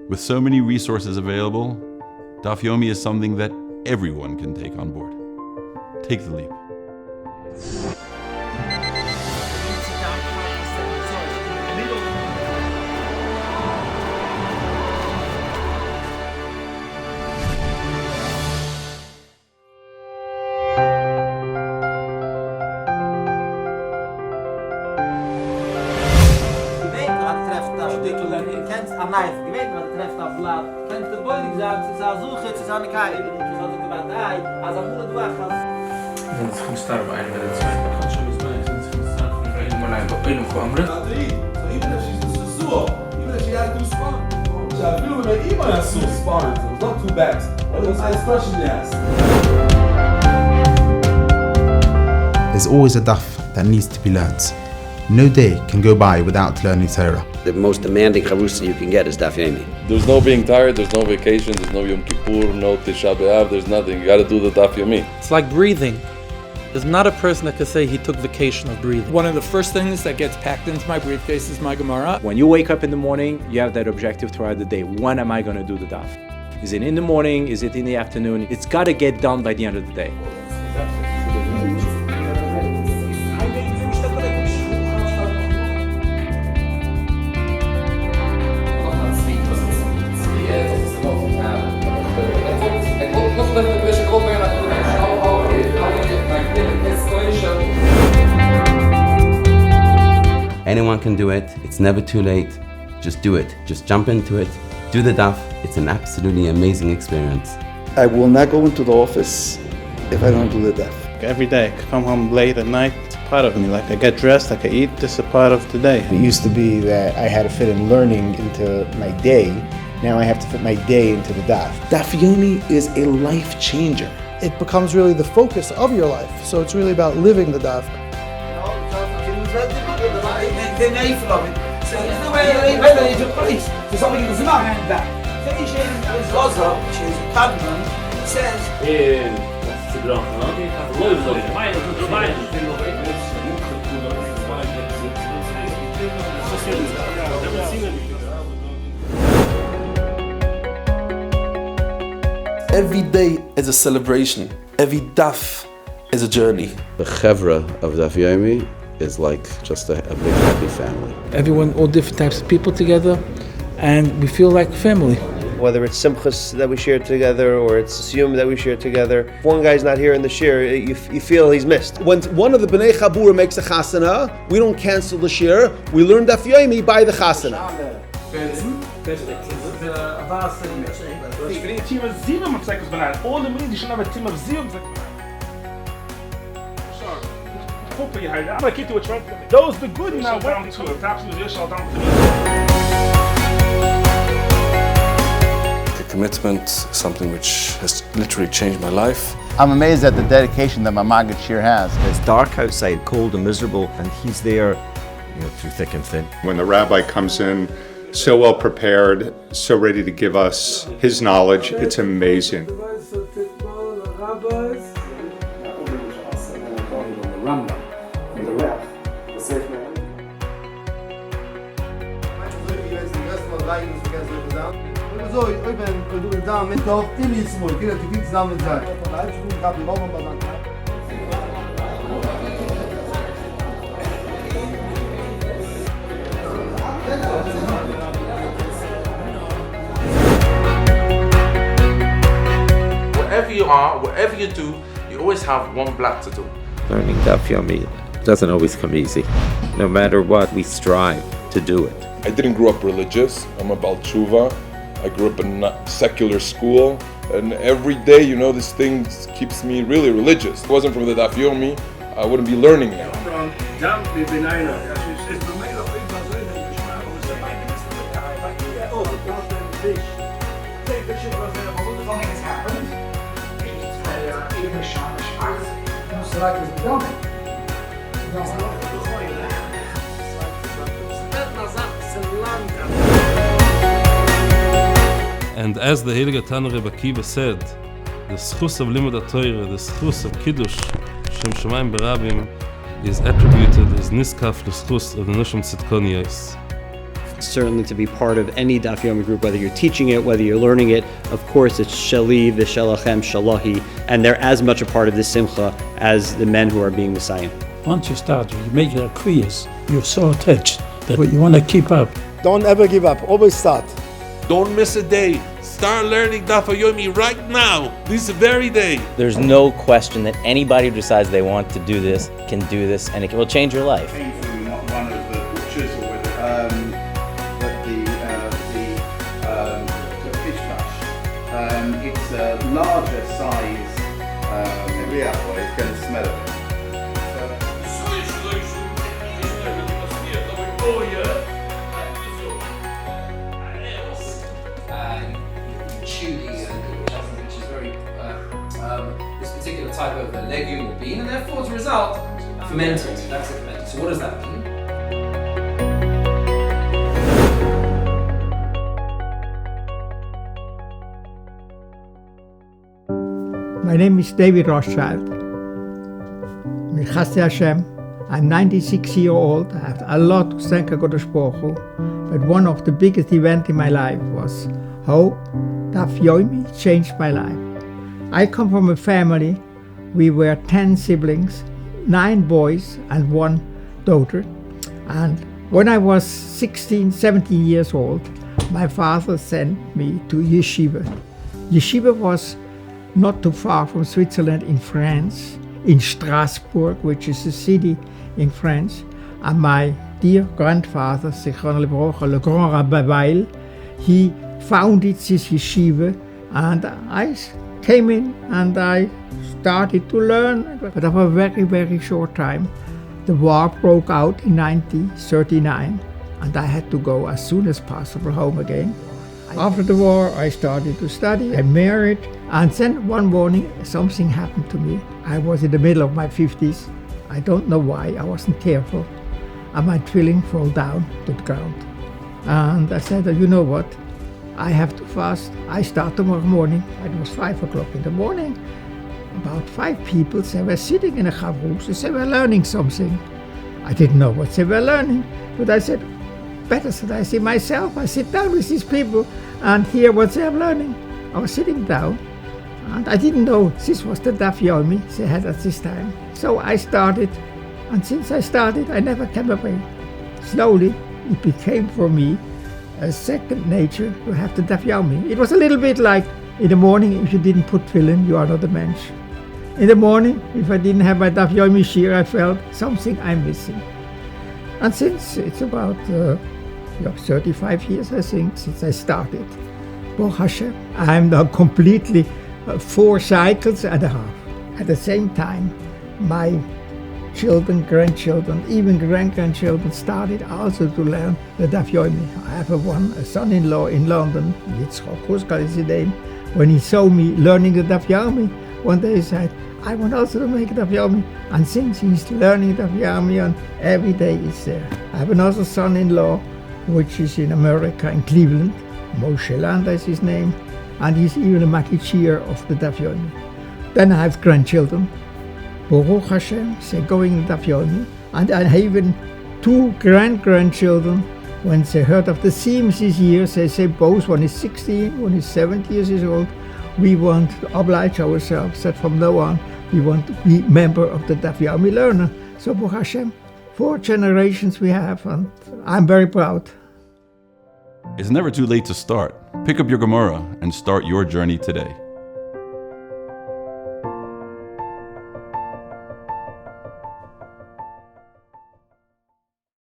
With so many resources available, Daf Yomi is something that everyone can take on board. Take the leap. There's always a daf that needs to be learnt. No day can go by without learning Torah. The most demanding charusa you can get is Daf Yomi. There's no being tired, there's no vacation, there's no Yom Kippur, no Tisha B'Av, there's nothing. You gotta do the Daf Yomi. It's like breathing. There's not a person that could say he took vacation of breathing. One of the first things that gets packed into my briefcase is my Gemara. When you wake up in the morning, you have that objective throughout the day. When am I going to do the daf? Is it in the morning? Is it in the afternoon? It's got to get done by the end of the day. Anyone can do it. It's never too late. Just do it. Just jump into it. Do the daf. It's an absolutely amazing experience. I will not go into the office if I don't do the daf. Every day, I come home late at night, it's a part of me. Like I get dressed, like I eat, this is a part of the day. It used to be that I had to fit in learning into my day. Now I have to fit my day into the daf. Daf Yomi is a life changer. It becomes really the focus of your life. So it's really about living the daf. Every day is a celebration. Every daf is a journey. The chevra of Daf Yomi is like just a big happy family. Everyone, all different types of people together, and we feel like family. Whether it's Simchas that we share together or it's Siyum that we share together. If one guy's not here in the shir, you feel he's missed. When one of the Bnei Chabura makes a chasana, we don't cancel the shir. We learn Daf Yomi by the chasana. All the means you should have a team of Siyum. Those the good now down to it. The commitment is something which has literally changed my life. I'm amazed at the dedication that my Maggid Shir has. It's dark outside, cold and miserable, and he's there, through thick and thin. When the rabbi comes in, so well prepared, so ready to give us his knowledge, it's amazing. Wherever you are, whatever you do, you always have one black to do. Learning Daf Yomi doesn't always come easy. No matter what, we strive to do it. I didn't grow up religious. I'm a Baal Tshuva. I grew up in a secular school. And every day, this thing keeps me really religious. If it wasn't for the Daf Yomi, I wouldn't be learning now. And as the Heilige Tana Rebbe Akiva said, the schus of Limud HaTorah, the schus of Kiddush, Shem Shamayim Berabim, is attributed as niskaf l'schus of the Nushim Tzidkoniyos. certainly to be part of any Daf Yomi group, whether you're teaching it, whether you're learning it. Of course, it's Shali, Vishalachem, Shalahi, and they're as much a part of this Simcha as the men who are being Messiah. Once you start, you make it a kriyas, you're so attached that you want to keep up. Don't ever give up. Always start. Don't miss a day. Start learning Daf Yomi right now, this very day. There's no question that anybody who decides they want to do this can do this, and it will change your life. One of the butchers or whether the fish mash. It's a larger size. It's going to smell of it. Which is very this particular type of legume or bean, and therefore as a result, fermented. That's it, fermented. So what does that mean? My name is David Rothschild. Chasdei Hashem. I'm 96 years old. I have a lot to thank HaKadosh Baruch Hu, but one of the biggest events in my life was how Daf Yomi changed my life. I come from a family. We were 10 siblings, 9 boys and 1 daughter. And when I was 16, 17 years old, my father sent me to yeshiva. Yeshiva was not too far from Switzerland, in France, in Strasbourg, which is a city in France. And my dear grandfather, Zichron Lebrocha, Le Grand Rabbi Weil, he founded this yeshiva, and I came in and I started to learn, but after a very, very short time, the war broke out in 1939, and I had to go as soon as possible home again. After the war, I started to study, I married, and then one morning something happened to me. I was in the middle of my 50s. I don't know why, I wasn't careful, and my twiddling fell down to the ground. And I said, you know what? I have to fast. I start tomorrow morning. It was 5 o'clock in the morning. About 5 people, they were sitting in a chavrus, they were learning something. I didn't know what they were learning, but I said, better should I see myself. I sit down with these people and hear what they are learning. I was sitting down, and I didn't know this was the Daf Yomi they had at this time. So I started, and since I started, I never came away. Slowly, it became for me a second nature to have the Daf Yomi. It was a little bit like in the morning, if you didn't put tefillin, you are not a mensch. In the morning, if I didn't have my Daf Yomi shir, I felt something I'm missing. And since it's about 35 years, I think, since I started, Baruch Hashem, I'm now completely 4 cycles and a half. At the same time, my children, grandchildren, even great-grandchildren started also to learn the Daf Yomi. I have a son-in-law in London, Yitzchok Huskal is his name. When he saw me learning the Daf Yomi, one day he said, I want also to make Daf Yomi. And since he's learning Daf Yomi, and every day he's there. I have another son-in-law, which is in America, in Cleveland. Moshe Landa is his name. And he's even a Makitchir of the Daf Yomi. Then I have grandchildren. Baruch Hashem, they're going to Daf Yomi. And I have even 2 grandchildren. When they heard of the Siyum this year, they say both, one is 16, one is 17 years old. We want to oblige ourselves that from now on, we want to be member of the Daf Yomi learner. So Baruch Hashem, 4 generations we have, and I'm very proud. It's never too late to start. Pick up your Gemara and start your journey today.